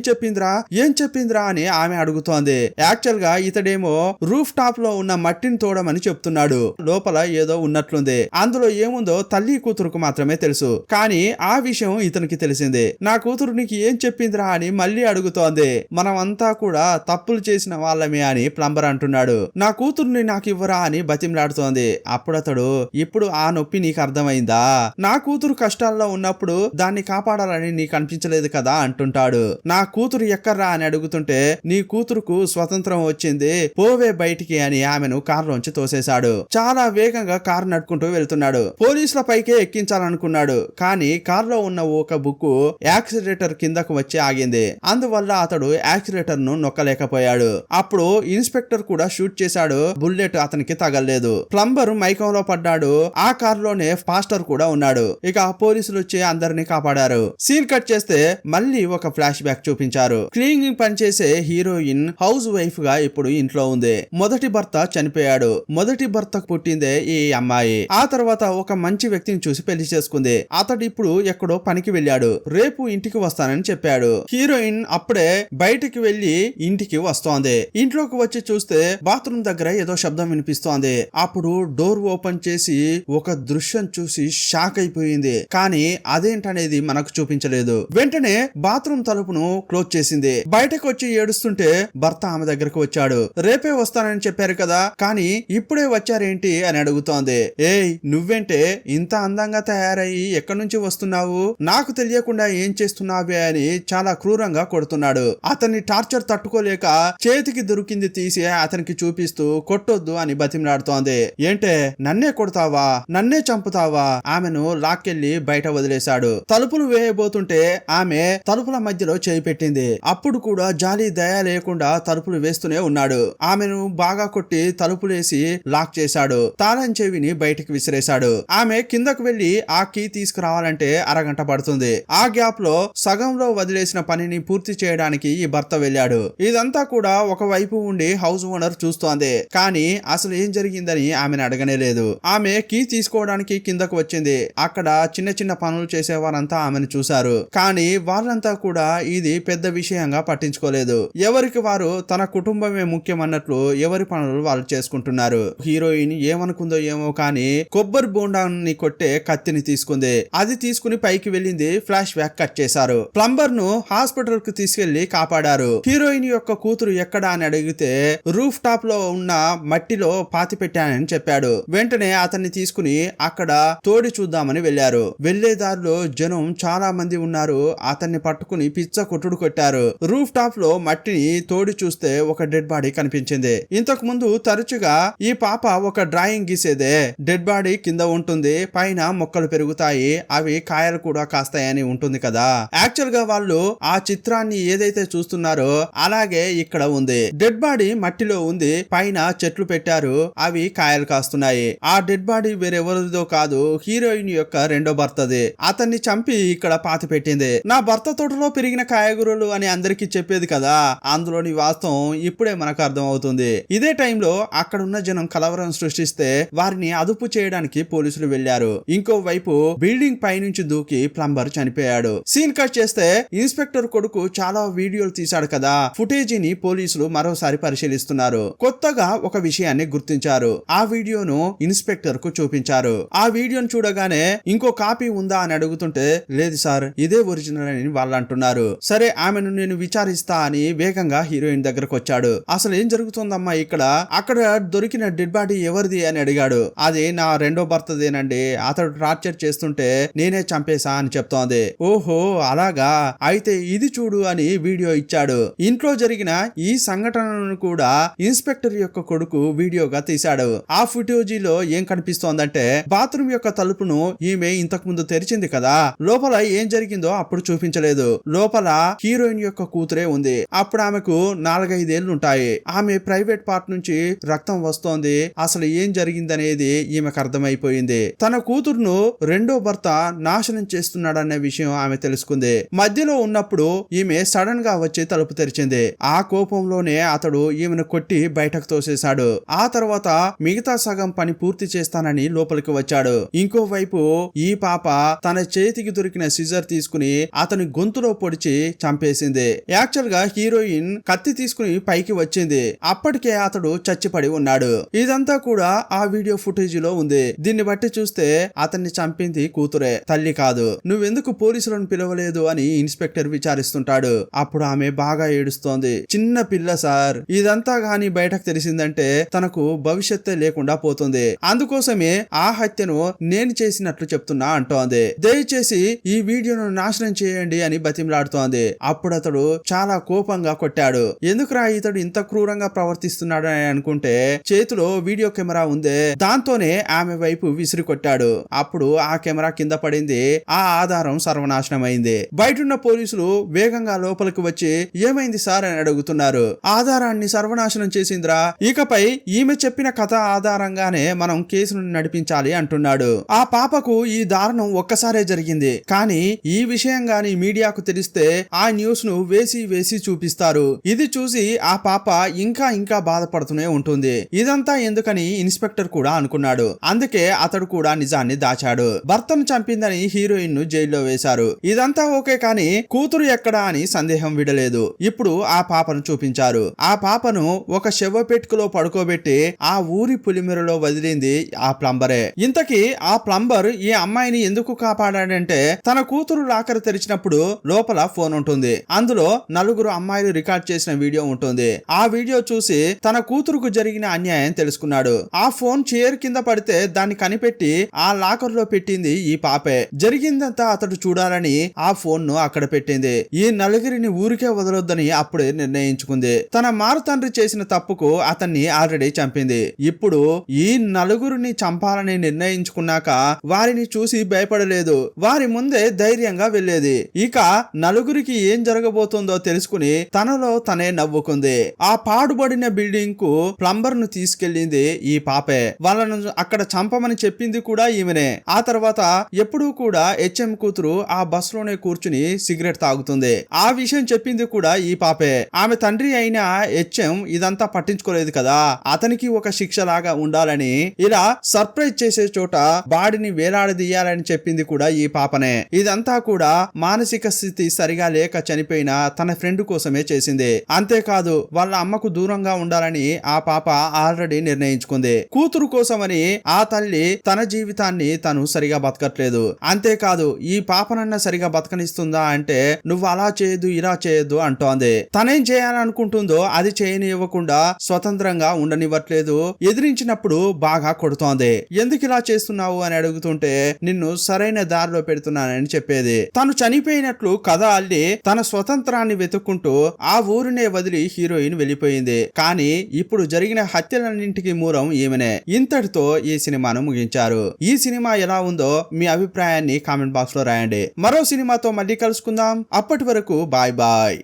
చెప్పిందిరా అని ఆమె అడుగుతోంది. యాక్చువల్ గా ఇతడేమో రూఫ్ టాప్ లో ఉన్న మట్టిని తోడమని చెప్తున్నాడు. లోపల ఏదో ఉన్నట్లుంది. అందులో ఏముందో తల్లి కూతురుకు మాత్రమే తెలుసు. కానీ ఆ విషయం ఇతనికి తెలిసింది. నా కూతురు నీకు ఏం చెప్పిందిరా అని మళ్ళీ అడుగుతోంది. మనమంతా కూడా తప్పులు చేసిన వాళ్ళమే అని ప్లంబర్ అంటున్నాడు. నా కూతుర్ని నాకు ఇవ్వరా అని బతిమలాడుతోంది. అప్పుడు అతడు, ఇప్పుడు ఆ నొప్పి నీకు అర్థమైందా? నా కూతురు కష్టాల్లో ఉన్నప్పుడు దాన్ని కాపాడాలని నీకు అనిపించలేదు కదా అంటుంటాడు. నా కూతురు ఎక్కర్రా అని అడుగుతుంటే, నీ కూతురుకు స్వతంత్రం వచ్చింది, పోవే బయటికి అని ఆమెను కారులోంచి తోసేశాడు. చాలా వేగంగా కారు నడుపుకుంటూ వెళ్తున్నాడు. పోలీసుల పైకే ఎక్కించాలనుకున్నాడు. కానీ కారులో ఉన్న ఒక బుక్ యాక్సిలేటర్ కిందకు వచ్చి ఆగింది. అందువల్ల అతడు యాక్సిలేటర్ ను నొక్కలేకపోయాడు. అప్పుడు ఇన్స్పెక్టర్ కూడా షూట్ చేశాడు. బుల్లెట్ అతనికి తగలేదు. ప్లంబర్ మైకంలో పడ్డాడు. ఆ కారులోనే పాస్టర్ కూడా ఉన్నాడు. ఇక పోలీసులు వచ్చి అందరినీ కాపాడారు. సీన్ కట్ చేస్తే మళ్ళీ ఒక ఫ్లాష్ బ్యాక్ చూపించారు. క్లీనింగ్ పనిచేసే హీరోయిన్ హౌస్ వైఫ్ గా ఇప్పుడు ఇంట్లో ఉంది. మొదటి భర్త చనిపోయాడు. మొదటి భర్తకు పుట్టిందే ఈ అమ్మాయి. ఆ తర్వాత ఒక మంచి వ్యక్తిని చూసి పెళ్లి చేసుకుంది. అతడు ఇప్పుడు ఎక్కడో పనికి వెళ్ళాడు. రేపు ఇంటికి వస్తానని చెప్పాడు. హీరోయిన్ అప్పుడే బయటికి వెళ్లి ఇంటికి వస్తోంది. ఇంట్లోకి వచ్చి చూస్తే బాత్రూమ్ దగ్గర ఏదో శబ్దం వినిపిస్తోంది. అప్పుడు డోర్ ఓపెన్ చేసి ఒక దృశ్యం చూసి షాక్ అయిపోయింది. కానీ అదేంటనేది మనకు చూపించలేదు. వెంటనే బాత్రూమ్ తలుపును క్లోజ్ చేసింది. బయటకు వచ్చి ఏడుస్తుంటే భర్త ఆమె దగ్గరకు వచ్చాడు. రేపే వస్తానని చెప్పారు కదా, కానీ ఇప్పుడే వచ్చారేంటి అని అడుగుతోంది. ఏయ్, నువ్వేంటే ఇంత అందంగా తయారయ్యి ఎక్కడి నుంచి వస్తున్నావు? నాకు తెలియకుండా ఏం చేస్తున్నావే అని చాలా క్రూరంగా కొడుతున్నాడు. అతన్ని టార్చర్ తట్టుకోలేక చేతికి దొరికింది తీసి అతనికి చూపిస్తూ కొట్టొద్దు అని బతిమలాడుతోంది. ఏంటే, నన్నే కొడతావా? నన్నే చంపుతావా? ఆమెను లాక్కెళ్లి బయట వదిలేశాడు. తలుపులు వేయబోతుంటే ఆమె తలుపుల మధ్యలో చేయి పెట్టింది. అప్పుడు కూడా జాలి దయ లేకుండా తలుపులు వేస్తూనే ఉన్నాడు. ఆమెను బాగా కొట్టి తలుపులేసి లాక్ చేశాడు. తాళం చెవిని బయటికి విసిరేశాడు. ఆమె కిందకు వెళ్లి ఆ కీ తీసుకురావాలంటే అరగంట పడుతుంది. ఆ గ్యాప్ లో సగంలో వదిలేసిన పనిని పూర్తి చేయడానికి ఈ భర్త వెళ్ళాడు. ఇదంతా కూడా ఒకవైపు ఉండి హౌస్ ఓనర్ చూస్తోంది. కానీ అసలు ఏం జరిగిందని ఆమెను అడగనే లేదు. ఆమె కీ తీసుకోవడానికి కిందకు వచ్చింది. అక్కడ చిన్న చిన్న పనులు చేసేవారంతా ఆమెను చూశారు. కానీ వాళ్ళంతా కూడా ఇది పెద్ద విషయంగా పట్టించుకోలేదు. ఎవరికి వారు తన కుటుంబమే ముఖ్యం అన్నట్లు ఎవరి పనులు వాళ్ళు చేసుకుంటున్నారు. హీరోయిన్ ఏమనుకుందో ఏమో కానీ కొబ్బరి బోండాన్ని కొట్టే కత్తిని తీసుకుంది. అది తీసుకుని పైకి వెళ్ళింది. ఫ్లాష్ బ్యాక్ కట్ చేశారు. ప్లంబర్ ను హాస్పిటల్ కు తీసుకెళ్లి కాపాడారు. హీరోయిన్ యొక్క కూతురు ఎక్కడా అని అడిగితే రూఫ్ టాప్ లో ఉన్న మట్టిలో పాతి పెట్టానని చెప్పాడు. వెంటనే అతన్ని తీసుకుని అక్కడ తోడి చూద్దామని వెళ్లారు. వెళ్లే దారిలో జనం చాలా మంది ఉన్నారు. అతన్ని పట్టుకుని పిచ్చ కొట్టుడు కొట్టారు. రూఫ్ టాప్ లో మట్టిని తోడి చూస్తే ఒక డెడ్ బాడీ కనిపించింది. ఇంతకు ముందు తరచుగా ఈ పాప ఒక డ్రాయింగ్ గీసేదే. డెడ్ బాడీ కింద ఉంటుంది, పైన మొక్కలు పెరుగుతాయి, అవి కాయలు కూడా కాస్తాయని ఉంటుంది కదా. యాక్చువల్ గా వాళ్ళు ఆ చిత్రాన్ని ఏదైతే చూస్తున్నారో అలాగే ఇక్కడ ఉంది. డెడ్ బాడీ మట్టిలో ఉంది, పైన చెట్లు పెట్టారు, అవి కాయలు కాస్తున్నాయి. ఆ డెడ్ బాడీ వేరెవరిదో కాదు, హీరోయిన్ యొక్క రెండో భర్తది. అతన్ని చంపి ఇక్కడ పాతి పెట్టింది. నా భర్త తోటలో పెరిగిన కాయగూరలు అని అందరికీ చెప్పేది కదా, అందులోని వాస్తవం ఇప్పుడే మనకు అర్థం అవుతుంది. ఇదే టైంలో అక్కడ ఉన్న జనం కలవరం సృష్టిస్తే వారిని అదుపు చేయడానికి పోలీసులు వెళ్లారు. ఇంకోవైపు బిల్డింగ్ పై నుంచి దూకి ప్లంబర్ చనిపోయాడు. సీన్ కట్ చేస్తే ఇన్స్పెక్టర్ కొడుకు చాలా వీడియోలు తీశాడు కదా, ఫుటేజీని పోలీసులు మరోసారి పరిశీలిస్తున్నారు. కొత్తగా ఒక విషయాన్ని గుర్తించారు. ఆ వీడియోను ఇన్స్పెక్టర్ కు చూపించారు. ఆ వీడియోను చూడగానే ఇంకో కాపీ ఉందా అని అడుగుతుంటే, లేదు సార్, ఇదే ఒరిజినల్ అని వాళ్ళు అంటున్నారు. సరే, ఆమెను నేను విచారిస్తా అని వేగంగా హీరోయిన్ దగ్గరకు వచ్చాడు. అసలు ఏం జరుగుతుందమ్మా ఇక్కడ? అక్కడ దొరికిన డెడ్ బాడీ ఎవరిది అని అడిగాడు. అది నా రెండో భర్తదేనండి, అతడు టార్చర్ చేస్తుంటే నేనే చంపేశా అని చెప్తోంది. ఓహో అలాగా, అయితే ఇది చూడు అని వీడియో ఇచ్చాడు. ఇంట్లో జరిగిన ఈ సంఘటనను కూడా ఇన్స్పెక్టర్ యొక్క కొడుకు వీడియోగా తీశాడు. ఆ ఫుటేజీలో ఏం కనిపిస్తోందంటే, బాత్రూమ్ యొక్క తలుపును ఈమె ఇంతకు ముందు తెరిచింది కదా, లోపల ఏం జరిగిందో అప్పుడు చూపించలేదు. లోపల హీరోయిన్ యొక్క కూతురే ఉంది. అప్పుడు ఆమెకు 4-5 ఏళ్లు ఉంటాయి. ఆమె ప్రైవేట్ పార్ట్ నుంచి రక్తం వస్తోంది. అసలు ఏం జరిగిందనేది ఈమెకు అర్థమైపోయింది. తన కూతురును రెండో భర్త నాశనం చేస్తున్నాడనే విషయం ఆమె తెలుసుకుంది. మధ్యలో ఉన్నప్పుడు ఈమె సడన్ గా వచ్చి తలుపు తెరిచింది. ఆ కోపంలోనే అతడు ఈమెను కొట్టి బయటకు తోసేశాడు. ఆ తర్వాత మిగతా సగం పని పూర్తి చేస్తానని లోపలికి వచ్చాడు. ఇంకోవైపు ఈ పాప తన చేతికి దొరికిన సిజర్ తీసుకుని అతని గొంతులో పొడిచి చంపేసింది. యాక్చువల్ గా హీరోయిన్ కత్తి తీసుకుని పైకి వచ్చింది. అప్పటికే అతడు చచ్చిపడి ఉన్నాడు. ఇదంతా కూడా ఆ వీడియో ఫుటేజ్ లో ఉంది. దీన్ని బట్టి చూస్తే అతన్ని చంపింది కూతురే, తల్లి కాదు. నువ్వెందుకు పోలీసులను పిలవలేదు అని ఇన్స్పెక్టర్ విచారిస్తుంటాడు. అప్పుడు ఆమె బాగా ఏడుస్తోంది. చిన్న పిల్ల సార్, ఇదంతా గాని బయటకు తెలిసిందంటే తనకు భవిష్యత్తే లేకుండా పోతుంది. అందుకోసమే ఆ హత్యను నేను చేసినట్లు చెప్తున్నా అంటోంది. దయచేసి ఈ వీడియోను నాశనం చేయండి అని బతిమలాడుతోంది. అప్పుడు అతడు చాలా కోపంగా కొట్టాడు. ఎందుకురా ఇతడు ఇంత క్రూరంగా ప్రవర్తిస్తున్నాడు అని అనుకుంటే చేతిలో వీడియో కెమెరా ఉందే, దాంతోనే ఆమె వైపు విసిరి కొట్టాడు. అప్పుడు ఆ కెమెరా కింద పడింది. ఆ ఆధారం సర్వనాశనమైంది. బయటున్న పోలీసులు వేగంగా లోపలికి వచ్చి ఏమైంది సార్ అని అడుగుతున్నారు. ఆధారాన్ని సర్వనాశనం చేసిందిరా, ఇకపై ఈమె చెప్పిన కథ ఆధారంగానే మనం కేసును నడిపించాలి అంటున్నాడు. ఆ పాపకు ఈ దారుణం ఒక్కసారే జరిగింది, కానీ ఈ విషయం గాని మీడియాకు తెలిస్తే ఆ న్యూస్ ను వేసి వేసి చూపిస్తారు. ఇది చూసి ఆ పాప ఇంకా ఇంకా బాధపడుతూనే ఉంటుంది. ఇదంతా ఎందుకని ఇన్స్పెక్టర్ కూడా అనుకున్నాడు. అందుకే అతడు కూడా నిజాన్ని దాచాడు. భర్తను చంపిందని హీరోయిన్ ను జైల్లో వేశారు. ఇదంతా ఓకే, కానీ కూతురు ఎక్కడా అని సందేహం విడలేదు. ఇప్పుడు ఆ పాపను చూపించారు. ఆ పాపను ఒక శవపెట్టుకలో పడుకోబెట్టి ఆ ఊరి పులిమెరలో వదిలింది ఆ ప్లంబరే. ఇంతకీ ఆ ప్లంబర్ ఈ అమ్మాయిని ఎందుకు కాపాడాడంటే తన కూతురు లాకర్ తెరిచినప్పుడు లోపల ఫోన్ ఉంటుంది. అందులో నలుగురు అమ్మాయిలు రికార్డ్ చేసిన వీడియో ఉంటుంది. ఆ వీడియో చూసి తన కూతురుకు జరిగిన అన్యాయం తెలుసుకున్నాడు. ఆ ఫోన్ చైర్ కింద పడితే దాన్ని కనిపెట్టి ఆ లాకర్ లో పెట్టింది ఈ పాపే. జరిగిందంతా అతడు చూడాలని ఆ ఫోన్ ను అక్కడ పెట్టింది. ఈ నలుగురిని ఊరికే వదలొద్దని అప్పుడే నిర్ణయించుకుంది. తన మారు తండ్రి చేసిన తప్పుకు అతన్ని ఆల్రెడీ చంపింది. ఇప్పుడు ఈ నలుగురిని చంపాలని నిర్ణయించుకున్నాక వారిని చూసి భయపడలేదు. వారి ముందే ధైర్యంగా వెళ్లేది. ఇక నలుగురికి ఏం జరగబోతుందో తెలుసుకుని తనలో తనే నవ్వుకుంది. ఆ పాడుబడిన బిల్డింగ్ కు ప్లంబర్ ను తీసుకెళ్లింది ఈ పాపే. వాళ్ళను అక్కడ చంపమని చెప్పింది కూడా ఈమెనే. ఆ తర్వాత ఎప్పుడూ కూడా హెచ్ఎం కూతురు ఆ బస్ లోనే కూర్చుని సిగరెట్ తాగుతుంది. ఆ విషయం చెప్పింది కూడా ఈ పాపే. ఆమె తండ్రి అయిన హెచ్ఎం ఇదంతా పట్టించుకోలేదు కదా, అతనికి ఒక శిక్ష లాగా ఉండాలని ఇలా సర్ప్రైజ్ చేసే చోట బాడీని వేలాడదీయాలని చెప్పింది కూడా ఈ పాపనే. ఇదంతా కూడా మానసిక స్థితి సరిగా లేక చనిపోయిన తన ఫ్రెండ్ కోసమే చేసింది. అంతేకాదు వాళ్ళ అమ్మకు దూరంగా ఉండాలని ఆ పాప ఆల్రెడీ నిర్ణయించుకుంది. కూతురు కోసమని ఆ తల్లి తన జీవితాన్ని తను సరిగా బతకట్లేదు. అంతేకాదు ఈ పాపనన్న సరిగా బతకనిస్తుందా అంటే నువ్వు అలా చేయదు ఇలా చేయొద్దు అంటోంది. తనేం చేయాలనుకుంటుందో అది చేయనివ్వకుండా స్వతంత్రంగా ఉండనివ్వట్లేదు. ఎదిరించినప్పుడు బాగా కొడుతోంది. ఎందుకు ఇలా చేస్తున్నావు అని అడుగుతుంటే నిన్ను సరైన దారిలో పెడుతున్నానని చెప్పేది. తను చనిపోయినట్లు కథ అల్లి తన స్వతంత్రాన్ని వెతుక్కుంటూ ఆ ఊరినే వదిలి హీరోయిన్ వెళ్ళిపోయింది. కానీ ఇప్పుడు జరిగిన హత్యలన్నింటికి మూలం ఈమెనే. ఇంతటితో ఈ సినిమాను ముగించారు. ఈ సినిమా ఎలా ఉందో మీ అభిప్రాయాన్ని కామెంట్ బాక్స్ లో రాయండి. మరో సినిమాతో మళ్ళీ కలుసుకుందాం. అప్పటి వరకు బాయ్ బాయ్.